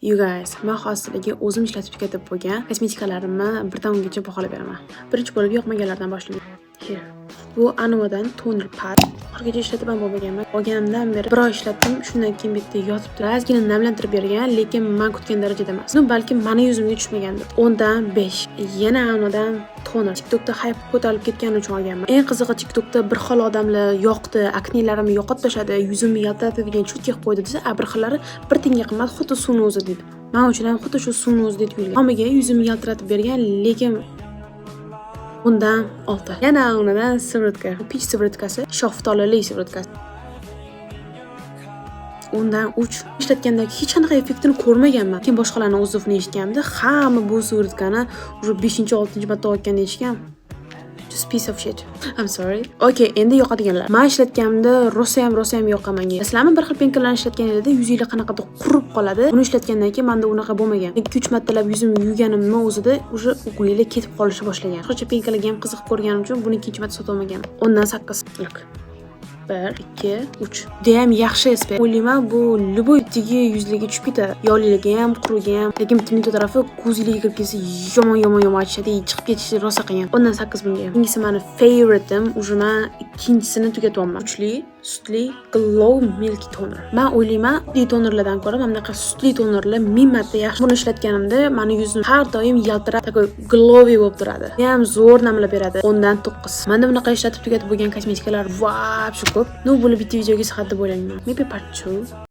You guys, men hozirgi o'zim ishlatib tugatib bo'lgan kosmetikalarimni birdan ungacha baholab beraman. Birinchi bo'lib yoqmaganlardan boshlayman. Here. Bu Anovadan toner pad. Oxirgacha ishlatib ham bo'lmaganman. Olganimdan beri bir oy ishlatdim, shundan keyin bitta yotibdi. Ozgina namlantirib bergan, lekin men kutgan darajada emas. Balkim meni yuzimga tushmagandir. 10 dan 5. Yana Anovadan toner. TikTokda hype ko'tarilib ketgani uchun olganman. Eng qizig'i TikTokda bir xil odamlar yoqdi, aknelarimni yo'qotib tashladi, yuzimni yaltiratadigan cho'tka qilib qo'ydi desa, bir xillari bir tiyinga qimmat xuddi suvni o'zi dedi. Men uchun ham xuddi shu suvni o'zi deb yurgan. Homiga yuzimni yaltiratib bergan, lekin bundan 6. Yana unadan sivritka. Peach sivritkasi, shaftolili sivritkasi. Undan 3. Ishlatgandagi hech qanaqa effektini ko'rmaganman. Keyin boshqalarning o'zini eshitganimda, hamma bu sivritkani уже 5-6 marta olgan deyishgan. Just piece of shit. I'm sorry. Okay, endi yoqadiganlar. Men ishlatganimda rosa ham yoqqan menga. Sizlarmi bir xil penkalarni ishlatganingizda yuzingizlar qanaqadir qurib qoladi. Buni ishlatgandan keyin menda unaqa bo'lmagan. 2-3 martalab yuzimni yuvganimni o'zida уже uquylar ketib qolishni boshlagan. Hozircha penkalarga ham qiziqib ko'rganim uchun buni ikkinchi marta sotib olmaganman. 10 dan 8. Look. 1, 2, 3. Deyam yaxshi SPF. O'ylayman bu любой tigi yuzlarga tushib ketadi. Yog'lilarga ham, quruga ham. Lekin bitta tarafi ko'zingizga kirib ketsa yomon achishadi, chiqib ketishi rosa qiyin. 10 dan 8 bunga. Bungisi meni favoriteim. Уже men ikkinchisini tugatyapman. Kuchli, sutli Glow Milky Toner. Men o'ylayman, sutli tonerlardan ko'ra mana bunaqa sutli tonerlar 1000 marta yaxshi. Buni ishlatganimda meni yuzim har doim yaltirab, takoy glowy bo'lib turadi. Ham zo'r namlab beradi. 10 dan 9. Menda bunaqa ishlatib tugatib bo'lgan kosmetikalar voy, shu ko'p. Bu bitta videoga sihat deb o'ylayman. Maybe part 2.